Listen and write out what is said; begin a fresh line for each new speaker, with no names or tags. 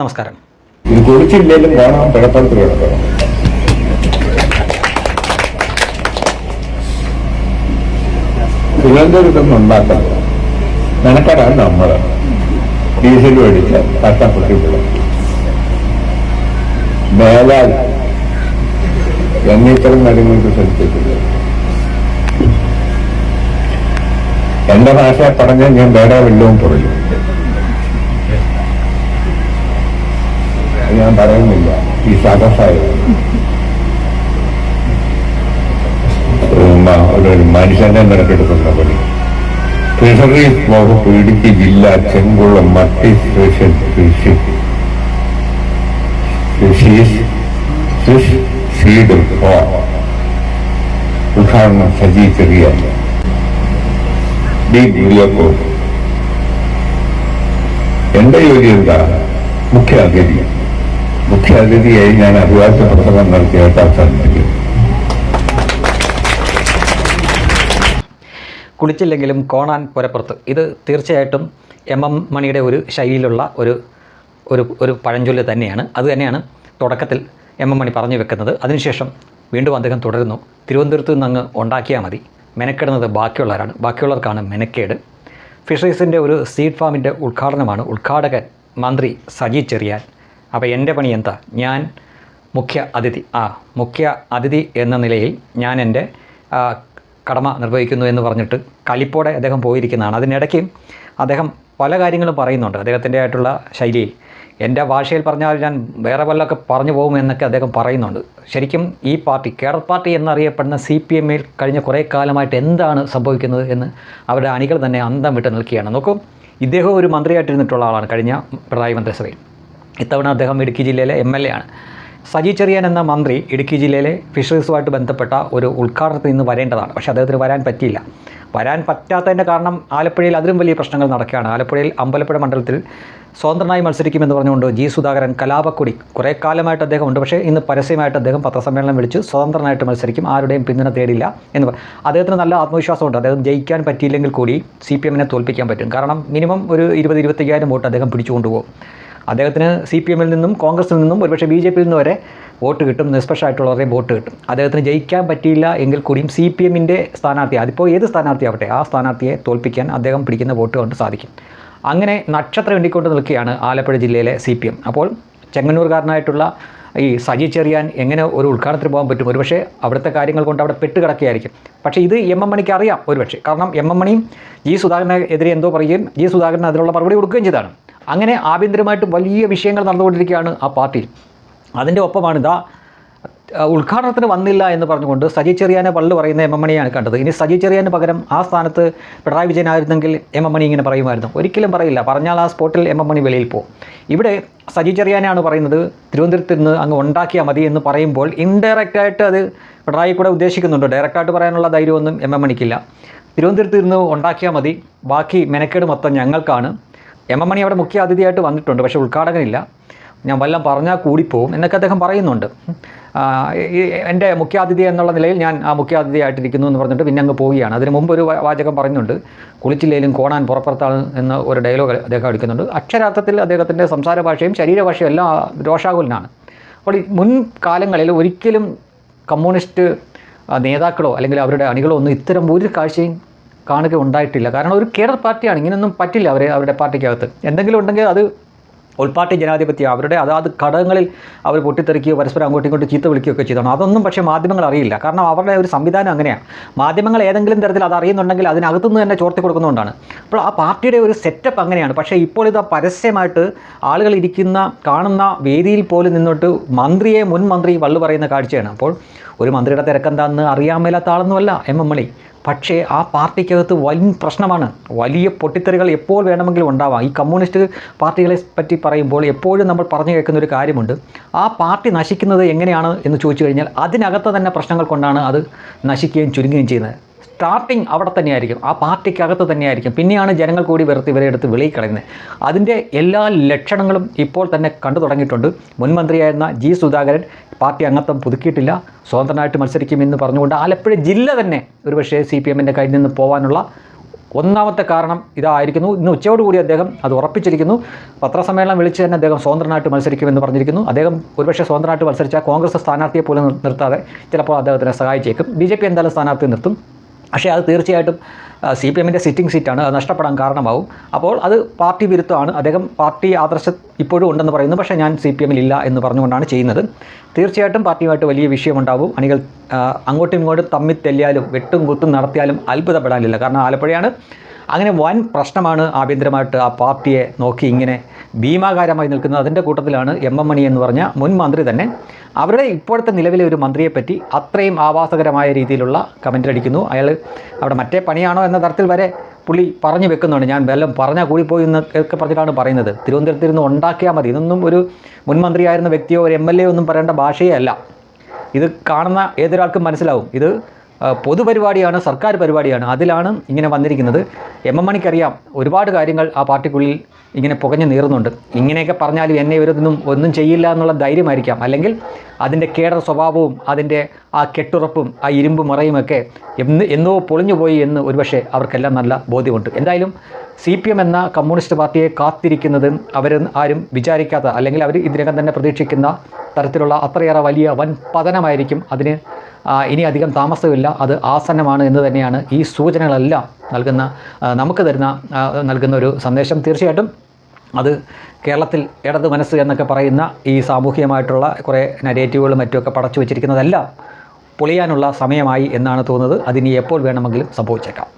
നമസ്കാരം.
ഇത് കുടിച്ചില്ലെങ്കിലും കാണാൻ കിടപ്പത്തിൽ കിടക്കണം. തിരുവനന്തപുരത്തൊന്നും ഉണ്ടാക്കണം. മെനക്കെടാൻ നമ്മൾ ഡീസൽ മേടിച്ച കട്ടപ്പെട്ടിട്ടുള്ളത് മേലാൽ എന്നീത്തരം കാര്യങ്ങൾക്ക് ശ്രദ്ധിച്ചിട്ടില്ല. എന്റെ ഭാഷ പറഞ്ഞാൽ ഞാൻ വേറെ വല്ലതും പറയും. ഞാൻ പറയുന്നില്ല. ഈ സദസ്സായത് ഒരു മനുഷ്യന്റെ നിരക്കെടുക്കുന്ന പണി. ഫിഷറീസ് വകുപ്പ് ഇടുക്കി ജില്ല ചെങ്കുളം മട്ടി സ്പെഷ്യൽ ഫിഷ് സീഡ് ഉദ്ഘാടനം സജി ചെറിയ ഡി ഗുരിയക്കോട്. എന്റെ ജോലി എന്താ? മുഖ്യാതിഥിയായി ഞാൻ അഭിവാദ്യ പ്രസംഗം നടത്തിയായിട്ടാ സാധിക്കും.
കുളിച്ചില്ലെങ്കിലും കോണാൻ പുരപ്പുറത്ത്. ഇത് തീർച്ചയായിട്ടും എം മണിയുടെ ഒരു ശൈലിയിലുള്ള ഒരു പഴഞ്ചൊല്ല് തന്നെയാണ്. അതുതന്നെയാണ് തുടക്കത്തിൽ മണി പറഞ്ഞു വെക്കുന്നത്. അതിനുശേഷം വീണ്ടും അദ്ദേഹം തുടരുന്നു. തിരുവനന്തപുരത്ത് നിന്ന് അങ്ങ് ഉണ്ടാക്കിയാൽ മതി, മെനക്കെടുന്നത് ബാക്കിയുള്ളവരാണ്, ബാക്കിയുള്ളവർക്കാണ് മെനക്കേട്. ഫിഷറീസിൻ്റെ ഒരു സീഡ് ഫാമിൻ്റെ ഉദ്ഘാടനമാണ്. ഉദ്ഘാടകൻ മന്ത്രി സജി ചെറിയാൻ. അപ്പോൾ എൻ്റെ പണി എന്താ? ഞാൻ മുഖ്യ അതിഥി എന്ന നിലയിൽ ഞാൻ എൻ്റെ കടമ നിർവഹിക്കുന്നു എന്ന് പറഞ്ഞിട്ട് കലിപ്പോടെ അദ്ദേഹം പോയിരിക്കുന്നതാണ്. അതിനിടയ്ക്ക് അദ്ദേഹം പല കാര്യങ്ങളും പറയുന്നുണ്ട് അദ്ദേഹത്തിൻ്റെ ആയിട്ടുള്ള ശൈലിയിൽ. എൻ്റെ ഭാഷയിൽ പറഞ്ഞാൽ ഞാൻ വേറെ വല്ലതൊക്കെ പറഞ്ഞു പോകും എന്നൊക്കെ അദ്ദേഹം പറയുന്നുണ്ട്. ശരിക്കും ഈ പാർട്ടി, കേഡർ പാർട്ടി എന്നറിയപ്പെടുന്ന CPM-ൽ കഴിഞ്ഞ കുറേ കാലമായിട്ട് എന്താണ് സംഭവിക്കുന്നത് എന്ന് അവരുടെ അണികൾ തന്നെ അന്തം വിട്ട് നിൽക്കുകയാണ്. നോക്കൂ, ഇദ്ദേഹം ഒരു മന്ത്രിയായിട്ടിരുന്നിട്ടുള്ള ആളാണ് കഴിഞ്ഞ പിണറായി മന്ത്രിസഭയിൽ. ഇത്തവണ അദ്ദേഹം ഇടുക്കി ജില്ലയിലെ MLA ആണ്. സജി ചെറിയാൻ എന്ന മന്ത്രി ഇടുക്കി ജില്ലയിലെ ഫിഷറീസുമായിട്ട് ബന്ധപ്പെട്ട ഒരു ഉദ്ഘാടനത്തിൽ നിന്ന് വരേണ്ടതാണ്. പക്ഷേ അദ്ദേഹത്തിന് വരാൻ പറ്റിയില്ല. വരാൻ പറ്റാത്തതിൻ്റെ കാരണം ആലപ്പുഴയിൽ അതിലും വലിയ പ്രശ്നങ്ങൾ നടക്കുകയാണ്. ആലപ്പുഴയിൽ അമ്പലപ്പുഴ മണ്ഡലത്തിൽ സ്വതന്ത്രനായി മത്സരിക്കുമെന്ന് പറഞ്ഞുകൊണ്ട് G. സുധാകരൻ കലാപക്കൊടി കുറേ കാലമായിട്ട് അദ്ദേഹം ഉണ്ട്. പക്ഷേ ഇന്ന് പരസ്യമായിട്ട് അദ്ദേഹം പത്രസമ്മേളനം വിളിച്ച് സ്വതന്ത്രനായിട്ട് മത്സരിക്കും, ആരുടെയും പിന്തുണ തേടില്ല എന്ന് അദ്ദേഹത്തിന് നല്ല ആത്മവിശ്വാസമുണ്ട്. അദ്ദേഹം ജയിക്കാൻ പറ്റിയില്ലെങ്കിൽ കൂടി CPM-നെ തോൽപ്പിക്കാൻ പറ്റും. കാരണം മിനിമം ഒരു 20-25,000 വോട്ട് അദ്ദേഹം പിടിച്ചുകൊണ്ടുപോകും. അദ്ദേഹത്തിന് CPM-ൽ നിന്നും കോൺഗ്രസിൽ നിന്നും ഒരുപക്ഷെ BJP-യിൽ നിന്ന് വരെ വോട്ട് കിട്ടും, നിഷ്പക്ഷമായിട്ടുള്ളവരെ വോട്ട് കിട്ടും. അദ്ദേഹത്തിന് ജയിക്കാൻ പറ്റിയില്ല എങ്കിൽ കൂടിയും CPM-ൻ്റെ സ്ഥാനാർത്ഥി, അതിപ്പോൾ ഏത് സ്ഥാനാർത്ഥിയാവട്ടെ, ആ സ്ഥാനാർത്ഥിയെ തോൽപ്പിക്കാൻ അദ്ദേഹം പിടിക്കുന്ന വോട്ട് കൊണ്ട് സാധിക്കും. അങ്ങനെ നക്ഷത്രം എണ്ണിക്കൊണ്ട് നിൽക്കുകയാണ് ആലപ്പുഴ ജില്ലയിലെ CPM. അപ്പോൾ ചെങ്ങന്നൂർകാരനായിട്ടുള്ള ഈ സജി ചെറിയാൻ എങ്ങനെ ഒരു ഉദ്ഘാടനത്തിന് പോകാൻ പറ്റും? ഒരുപക്ഷെ അവിടുത്തെ കാര്യങ്ങൾ കൊണ്ട് അവിടെ പെട്ടുകിടക്കുകയായിരിക്കും. പക്ഷേ ഇത് മണിക്ക് അറിയാം ഒരുപക്ഷെ. കാരണം മണിയും G. സുധാകരനെതിരെ എന്തോ പറയുകയും G. സുധാകരൻ അതിനുള്ള മറുപടി കൊടുക്കുകയും ചെയ്തതാണ്. അങ്ങനെ ആഭ്യന്തരമായിട്ട് വലിയ വിഷയങ്ങൾ നടന്നുകൊണ്ടിരിക്കുകയാണ് ആ പാർട്ടിയിൽ. അതിൻ്റെ ഒപ്പമാണ് ഉദ്ഘാടനത്തിന് വന്നില്ല എന്ന് പറഞ്ഞുകൊണ്ട് സജി ചെറിയാനെ പള്ളു പറയുന്ന മണിയാണ് കണ്ടത്. ഇനി സജി ചെറിയാന് പകരം ആ സ്ഥാനത്ത് പിണറായി വിജയനായിരുന്നെങ്കിൽ മണി ഇങ്ങനെ പറയുമായിരുന്നു? ഒരിക്കലും പറയില്ല. പറഞ്ഞാൽ ആ സ്പോട്ടിൽ മണി വെളിയിൽ പോകും. ഇവിടെ സജി ചെറിയാനാണ് പറയുന്നത് തിരുവനന്തപുരത്ത് നിന്ന് അങ്ങ് ഉണ്ടാക്കിയാൽ മതി എന്ന് പറയുമ്പോൾ ഇൻഡയറക്റ്റായിട്ട് അത് പിണറായി കൂടെ ഉദ്ദേശിക്കുന്നുണ്ട്. ഡയറക്റ്റായിട്ട് പറയാനുള്ള ധൈര്യമൊന്നും മണിക്കില്ല. തിരുവനന്തപുരത്ത് നിന്ന് ഉണ്ടാക്കിയാൽ മതി, ബാക്കി മെനക്കേട് മൊത്തം ഞങ്ങൾക്കാണ്. മണി അവിടെ മുഖ്യ അതിഥിയായിട്ട് വന്നിട്ടുണ്ട്, പക്ഷേ ഉദ്ഘാടകനില്ല. ഞാൻ വല്ലതും പറഞ്ഞാൽ കൂടിപ്പോവും എന്നൊക്കെ അദ്ദേഹം പറയുന്നുണ്ട്. എൻ്റെ മുഖ്യാതിഥി എന്നുള്ള നിലയിൽ ഞാൻ ആ മുഖ്യാതിഥിയായിട്ടിരിക്കുന്നു എന്ന് പറഞ്ഞിട്ട് പിന്നെ അങ്ങ് പോവുകയാണ്. അതിന് മുമ്പ് ഒരു വാചകം പറയുന്നുണ്ട്, കുളിച്ചില്ലെങ്കിലും കോണാൻ പുറപ്പുറത്താണ് എന്ന ഒരു ഡയലോഗ് അദ്ദേഹം അടിക്കുന്നുണ്ട്. അക്ഷരാർത്ഥത്തിൽ അദ്ദേഹത്തിൻ്റെ സംസാര ഭാഷയും ശരീരഭാഷയും എല്ലാം രോഷാകുലനാണ്. അപ്പോൾ ഈ മുൻകാലങ്ങളിൽ ഒരിക്കലും കമ്മ്യൂണിസ്റ്റ് നേതാക്കളോ അല്ലെങ്കിൽ അവരുടെ അണികളോ ഒന്നും ഇത്തരം ഒരു കാഴ്ചയും കാണുക ഉണ്ടായിട്ടില്ല. കാരണം ഒരു കേഡർ പാർട്ടിയാണ്, ഇങ്ങനെയൊന്നും പറ്റില്ല അവരുടെ പാർട്ടിക്കകത്ത്. എന്തെങ്കിലും ഉണ്ടെങ്കിൽ അത് ഉൾപാർട്ടി ജനാധിപത്യം, അവരുടെ അതാത് ഘടകങ്ങളിൽ അവർ പൊട്ടിത്തെറിക്കുകയോ പരസ്പരം അങ്ങോട്ടും ഇങ്ങോട്ടും ചീത്ത വിളിക്കുകയൊക്കെ ചെയ്തതാണ്. അതൊന്നും പക്ഷേ മാധ്യമങ്ങൾ അറിയില്ല. കാരണം അവരുടെ ഒരു സംവിധാനം അങ്ങനെയാണ്. മാധ്യമങ്ങൾ ഏതെങ്കിലും തരത്തിൽ അത് അറിയുന്നുണ്ടെങ്കിൽ അതിനകത്തുനിന്ന് തന്നെ ചോർത്തി കൊടുക്കുന്നതുകൊണ്ടാണ്. അപ്പോൾ ആ പാർട്ടിയുടെ ഒരു സെറ്റപ്പ് അങ്ങനെയാണ്. പക്ഷേ ഇപ്പോൾ ഇത് പരസ്യമായിട്ട് ആളുകൾ കാണുന്ന വേദിയിൽ പോലും നിന്നിട്ട് മുൻ മന്ത്രി വള്ളു പറയുന്ന കാഴ്ചയാണ്. അപ്പോൾ ഒരു മന്ത്രിയുടെ തിരക്കെന്താണെന്ന് അറിയാൻ മേലാത്ത ആളൊന്നുമല്ല മണി. പക്ഷേ ആ പാർട്ടിക്കകത്ത് വലിയ പ്രശ്നമാണ്. വലിയ പൊട്ടിത്തെറികൾ എപ്പോൾ വേണമെങ്കിലും ഉണ്ടാവാം. ഈ കമ്മ്യൂണിസ്റ്റ് പാർട്ടികളെ പറ്റി പറയുമ്പോൾ എപ്പോഴും നമ്മൾ പറഞ്ഞു കേൾക്കുന്ന ഒരു കാര്യമുണ്ട്, ആ പാർട്ടി നശിക്കുന്നത് എങ്ങനെയാണ് എന്ന് ചോദിച്ചു കഴിഞ്ഞാൽ അതിനകത്ത് തന്നെ പ്രശ്നങ്ങൾ കൊണ്ടാണ് അത് നശിക്കുകയും ചുരുങ്ങുകയും ചെയ്യുന്നത്. സ്റ്റാർട്ടിങ് അവിടെ തന്നെയായിരിക്കും, ആ പാർട്ടിക്കകത്ത് തന്നെയായിരിക്കും. പിന്നെയാണ് ജനങ്ങൾ കൂടി ഇവരെ എടുത്ത് വെളിയിൽ കളയുന്നത്. അതിൻ്റെ എല്ലാ ലക്ഷണങ്ങളും ഇപ്പോൾ തന്നെ കണ്ടു തുടങ്ങിയിട്ടുണ്ട്. മുൻ മന്ത്രിയായിരുന്ന G. സുധാകരൻ പാർട്ടി അംഗത്വം പുതുക്കിയിട്ടില്ല, സ്വതന്ത്രനായിട്ട് മത്സരിക്കുമെന്ന് പറഞ്ഞുകൊണ്ട് ആലപ്പുഴ ജില്ല തന്നെ ഒരുപക്ഷേ CPM-ൻ്റെ കയ്യിൽ നിന്ന് പോകാനുള്ള ഒന്നാമത്തെ കാരണം ഇതായിരിക്കുന്നു. ഇന്ന് ഉച്ചയോടുകൂടി അദ്ദേഹം അത് ഉറപ്പിച്ചിരിക്കുന്നു. പത്രസമ്മേളനം വിളിച്ച് തന്നെ അദ്ദേഹം സ്വതന്ത്രനായിട്ട് മത്സരിക്കുമെന്ന് പറഞ്ഞിരിക്കുന്നു. അദ്ദേഹം ഒരുപക്ഷെ സ്വതന്ത്രനായിട്ട് മത്സരിച്ചാൽ കോൺഗ്രസ് സ്ഥാനാർത്ഥിയെ പോലും നിർത്താതെ ചിലപ്പോൾ അദ്ദേഹത്തിനെ സഹായിച്ചേക്കും. BJP എന്തായാലും സ്ഥാനാർത്ഥി നിർത്തും. പക്ഷേ അത് തീർച്ചയായിട്ടും CPM സിറ്റിംഗ് സീറ്റാണ്, അത് നഷ്ടപ്പെടാൻ കാരണമാവും. അപ്പോൾ അത് പാർട്ടി വിരുദ്ധമാണ്. അദ്ദേഹം പാർട്ടി ആദർശം ഇപ്പോഴും ഉണ്ടെന്ന് പറയുന്നു, പക്ഷേ ഞാൻ CPM ഇല്ല എന്ന് പറഞ്ഞുകൊണ്ടാണ് ചെയ്യുന്നത്. തീർച്ചയായിട്ടും പാർട്ടിയുമായിട്ട് വലിയ വിഷയമുണ്ടാവും. അണികൾ അങ്ങോട്ടും ഇങ്ങോട്ടും തമ്മിൽ തെല്ലിയാലും വെട്ടും കുത്തും നടത്തിയാലും അത്ഭുതപ്പെടാനില്ല. കാരണം ആലപ്പുഴയാണ്. അങ്ങനെ വൻ പ്രശ്നമാണ് ആഭ്യന്തരമായിട്ട് ആ പാർട്ടിയെ നോക്കി ഇങ്ങനെ ഭീമാകാരമായി നിൽക്കുന്നത്. അതിൻ്റെ കൂട്ടത്തിലാണ് MM മണി എന്ന് പറഞ്ഞ മുൻ മന്ത്രി തന്നെ അവരുടെ ഇപ്പോഴത്തെ നിലവിലെ ഒരു മന്ത്രിയെപ്പറ്റി അത്രയും ആവാസകരമായ രീതിയിലുള്ള കമൻ്റ് അടിക്കുന്നു. അയാൾ അവിടെ മറ്റേ പണിയാണോ എന്ന തരത്തിൽ വരെ പുള്ളി പറഞ്ഞു വെക്കുന്നുണ്ട്. ഞാൻ വല്ലതും പറഞ്ഞാൽ കൂടിപ്പോയി എന്നൊക്കെ പറഞ്ഞിട്ടാണ് പറയുന്നത്. തിരുവനന്തപുരത്ത് നിന്ന് ഉണ്ടാക്കിയാൽ മതി. ഇതൊന്നും ഒരു മുൻ മന്ത്രിയായിരുന്ന വ്യക്തിയോ ഒരു MLA ഒന്നും പറയേണ്ട ഭാഷയേ അല്ല. ഇത് കാണുന്ന ഏതൊരാൾക്കും മനസ്സിലാവും. ഇത് പൊതുപരിപാടിയാണ്, സർക്കാർ പരിപാടിയാണ്. അതിലാണ് ഇങ്ങനെ വന്നിരിക്കുന്നത്. MM മണിക്കറിയാം ഒരുപാട് കാര്യങ്ങൾ ആ പാർട്ടിക്കുള്ളിൽ ഇങ്ങനെ പുകഞ്ഞു നീറുന്നുണ്ട്. ഇങ്ങനെയൊക്കെ പറഞ്ഞാലും എന്നെ ഒന്നും ചെയ്യില്ല എന്നുള്ള ധൈര്യമായിരിക്കാം. അല്ലെങ്കിൽ അതിൻ്റെ കേഡർ സ്വഭാവവും അതിൻ്റെ ആ കെട്ടുറപ്പും ആ ഇരുമ്പ് മറയുമൊക്കെ എന്നോ പൊളിഞ്ഞു പോയി എന്ന് ഒരുപക്ഷെ അവർക്കെല്ലാം നല്ല ബോധ്യമുണ്ട്. എന്തായാലും CPM എന്ന കമ്മ്യൂണിസ്റ്റ് പാർട്ടിയെ കാത്തിരിക്കുന്നതും അവർ ആരും വിചാരിക്കാത്ത, അല്ലെങ്കിൽ അവർ ഇതിനകം തന്നെ പ്രതീക്ഷിക്കുന്ന തരത്തിലുള്ള അത്രയേറെ വലിയ വൻ പതനമായിരിക്കും. അതിന് ഇനി അധികം താമസമില്ല. അത് ആസന്നമാണ് എന്ന് തന്നെയാണ് ഈ സൂചനകളെല്ലാം നമുക്ക് നൽകുന്ന ഒരു സന്ദേശം. തീർച്ചയായിട്ടും അത് കേരളത്തിൽ ഇടത് മനസ്സ് എന്നൊക്കെ പറയുന്ന ഈ സാമൂഹികമായിട്ടുള്ള കുറേ നരേറ്റീവുകളും മറ്റുമൊക്കെ പടച്ചു വച്ചിരിക്കുന്നതെല്ലാം പൊളിയാനുള്ള സമയമായി എന്നാണ് തോന്നുന്നത്. അതിനി എപ്പോൾ വേണമെങ്കിലും സംഭവിച്ചേക്കാം.